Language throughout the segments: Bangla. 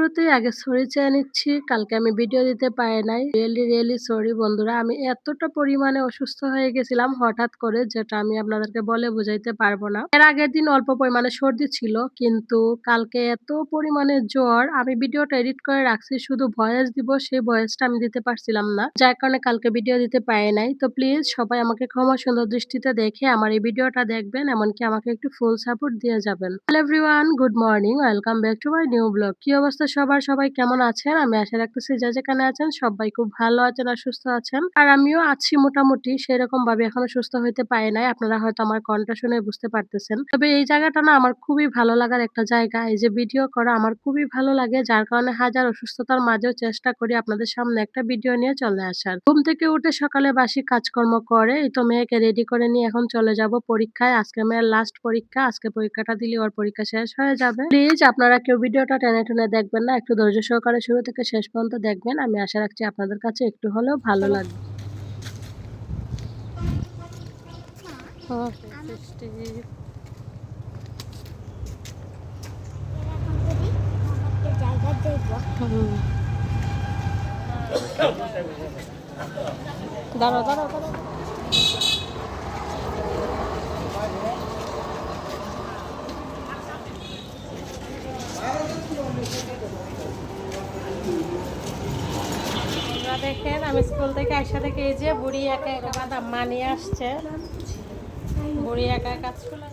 শুরুতেই আগে সরি চেয়ে নিচ্ছি। কালকে আমি ভিডিও দিতে পারি নাই। রিয়েলি সরি বন্ধুরা। আমি এতটা পরিমাণে অসুস্থ হয়ে গেছিলাম হঠাৎ করে, যেটা আমি আপনাদেরকে বলে বুঝাইতে পারবো না। এর আগের দিন অল্প পরিমাণে সর্দি ছিল, কিন্তু কালকে এত পরিমাণে জ্বর, আমি ভিডিওটা এডিট করে রাখছি, শুধু ভয়েস দিব, সেই ভয়েসটা আমি দিতে পারছিলাম না। যার কারণে কালকে ভিডিও দিতে পারি নাই। তো প্লিজ সবাই আমাকে ক্ষমা সুন্দর দৃষ্টিতে দেখে আমার এই ভিডিওটা দেখবেন, এমনকি আমাকে একটু ফুল সাপোর্ট দিয়ে যাবেন। Hello everyone, good morning, welcome back to my new blog. কি অবস্থা সবার? সবাই কেমন আছেন? আমি আশা রাখতেছি যে যেখানে আছেন সবাই খুব ভালো আছেন আর সুস্থ আছেন। আর আমিও আছি মোটামুটি সেরকম ভাবে, এখনো সুস্থ হইতে পারি নাই। আপনারা হয়তো আমার কণ্ঠ শুনে বুঝতে পারতেছেন। তবে এই জায়গাটা না আমার খুবই ভালো লাগার একটা জায়গা। এই যে ভিডিও করা আমার খুবই ভালো লাগে, যার কারণে হাজার অসুস্থতার মাঝেও চেষ্টা করি আপনাদের সামনে একটা ভিডিও নিয়ে চলে আসার। ঘুম থেকে উঠে সকালে বাসি কাজকর্ম করে এই তো মেয়েকে রেডি করে নিয়ে এখন চলে যাব পরীক্ষায়। আজকে মেয়ের লাস্ট পরীক্ষা। আজকে পরীক্ষাটা দিলে ওর পরীক্ষা শেষ হয়ে যাবে। প্লিজ আপনারা কেউ ভিডিওটা টেনে দেখবেন না। একটু ধৈর্য সহকারে শুরু থেকে শেষ পর্যন্ত দেখবেন। আমি আশা রাখছি আপনাদের কাছে একটু হলেও ভালো লাগবে। দাঁড়াও দাঁড়াও দাঁড়াও। দেখেন আমি স্কুল থেকে আইসা থেকে এই যে বুড়ি একা একা বাদাম মা নিয়ে আসছে। বুড়ি একা একা চলে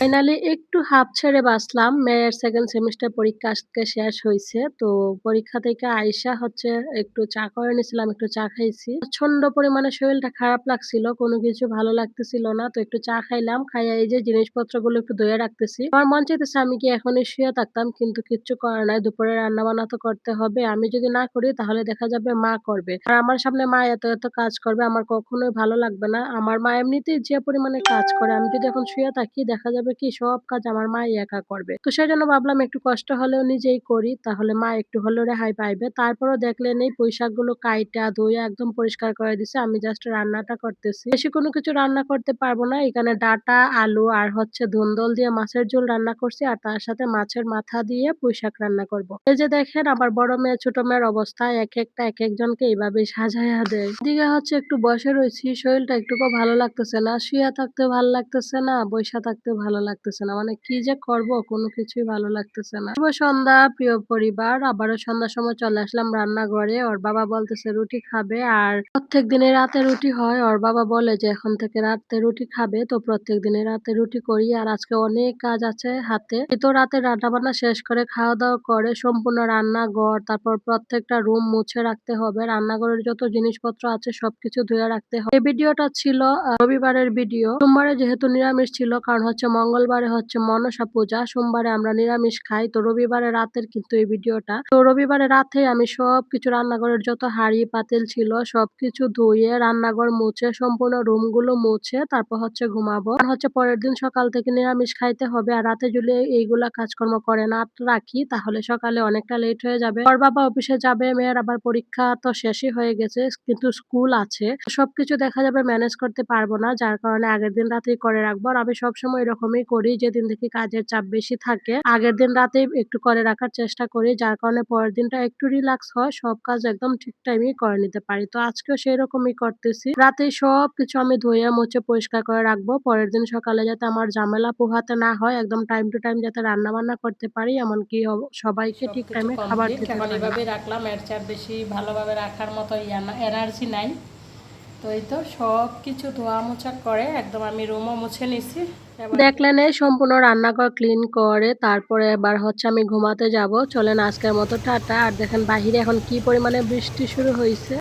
ফাইনালি একটু হাঁপ ছেড়ে বাঁচলাম। মেয়ের সেকেন্ড সেমিস্টার পরীক্ষা আজকে শেষ হইছে। তো পরীক্ষা থেকে আইসা হচ্ছে একটু চা করে নিছিলাম, একটু চা খাইছি। প্রচন্ড পরিমাণে শরীরটা খারাপ লাগছিল, কোনো কিছু ভালো লাগতেছিল না। তো একটু চা খাইলাম, খাইয়া এই যে জিনিসপত্রগুলো একটু ধুয়ে রাখতেছি। আমার মন চাইতেছে আমি কি এখনই শুয়ে থাকতাম, কিন্তু কিচ্ছু করার নাই। দুপুরে রান্না-বান্না তো করতে হবে। আমি যদি না করি তাহলে দেখা যাবে মা করবে। আর আমার সামনে মা এত কাজ করবে, আমার কখনোই ভালো লাগবে না। আমার মা এমনিতেই যে পরিমাণে কাজ করে, আমি যদি এখন শুয়ে থাকি দেখা যাবে কি সব কাজ আমার মাই একা করবে। তো সেজন্য ভাবলাম একটু কষ্ট হলেও নিজেই করি, তাহলে মা একটু হলেও রেহাই পাইবে। তারপরেও দেখলেন এই পুঁইশাকগুলো কাইটা ধুইয়া একদম পরিষ্কার করে দিছি। আমি জাস্ট রান্নাটা করতেছি। বেশি কোনো কিছু রান্না করতে পারবো না। এখানে ডাঁটা, আলু আর হচ্ছে ধুন্দল দিয়ে মাছের ঝোল রান্না করছি, আর তার সাথে মাছের মাথা দিয়ে পুঁইশাক রান্না করব। এই যে দেখেন আমার বড় মেয়ে ছোট মেয়ের অবস্থা, একেকটা একেকজনকে এইভাবে সাজাইয়া দেয়। এদিকে হচ্ছে একটু বসে রইছি, শরীরটা একটুকু ভালো লাগতেছে না। শুয়ে থাকতেও ভালো লাগতেছে না, বইসা থাকতেও ভালো লাগতেছে না। মানে কি যে করব কোনো কিছুই ভালো লাগতেছে না। শুভ সন্ধ্যা প্রিয় পরিবার। আবারও সন্ধ্যার সময় চলে আসলাম রান্নাঘরে। ওর বাবা বলতেছে রুটি খাবে, আর প্রত্যেক দিনে রাতে রুটি হয়। ওর বাবা বলে যে এখন থেকে রাতে রুটি খাবে, তো প্রত্যেক দিনে রাতে রুটি করি। আর আজকে অনেক কাজ আছে হাতে। এই তো রাতে রান্না বান্না শেষ করে খাওয়া দাওয়া করে সম্পূর্ণ রান্নাঘর, তারপর প্রত্যেকটা রুম মুছে রাখতে হবে। রান্নাঘরের যত জিনিসপত্র আছে সবকিছু ধুয়ে রাখতে হবে। এই ভিডিওটা ছিল রবিবারের ভিডিও। সোমবারে যেহেতু নিরামিষ ছিল, কারণ হচ্ছে মঙ্গলবারে হচ্ছে মনসা পূজা, সোমবারে আমরা নিরামিষ খাই। তো রবিবারে রাতের কিন্তু এই ভিডিওটা। তো রবিবারে রাতে আমি সবকিছু রান্নাঘরের যত হাঁড়ি পাতিল ছিল সবকিছু ধুয়ে রান্নাঘর মুছে সম্পূর্ণ রুমগুলো মুছে তারপর হচ্ছে ঘুমাবো। আর হচ্ছে পরের দিন সকাল থেকে নিরামিষ খাইতে হবে। আর রাতে যদি এইগুলা কাজকর্ম করে না রাখি তাহলে সকালে অনেকটা লেট হয়ে যাবে। ওর বাবা অফিসে যাবে, মেয়ের আবার পরীক্ষা তো শেষই হয়ে গেছে, কিন্তু স্কুল আছে। সবকিছু দেখা যাবে ম্যানেজ করতে পারবো না, যার কারণে আগের দিন রাতেই করে রাখবো। আর আমি সবসময় এরকমই করি, যেদিন দেখি কাজের চাপ বেশি থাকে আগের দিন রাতেই একটু করে রাখার চেষ্টা করি, যার কারণে পরের দিনটা একটু রিল্যাক্স হয়, সব কাজ একদম ঠিক টাইমেই করে নিতে পারি। তো আজকেও সেরকমই করতেছি। রাতেই সবকিছু আমি ধুয়ে মুছে পরিষ্কার করে রাখবো, পরের দিন সকালে যাতে আমার ঝামেলা পোহাতে না হয়, একদম টাইম টু টাইম যাতে রান্না বান্না করতে পারি, এমনকি সবাইকে ঠিক টাইমে খাবার দিতে পারি। এভাবে রাখলাম, এর চেয়ে বেশি ভালোভাবে রাখার মতো এনার্জি নাই। তো এই তো সবকিছু ধোয়া মোছা করে একদম আমি রুমও মুছে নিছি। দেখলেন এই সম্পূর্ণ রান্নাঘর ক্লিন করে তারপরে এবার হচ্ছে আমি ঘুমাতে যাব। চলেন আজকের মতো টাটা। আর দেখেন বাহিরে এখন কি পরিমাণে বৃষ্টি শুরু হয়েছে।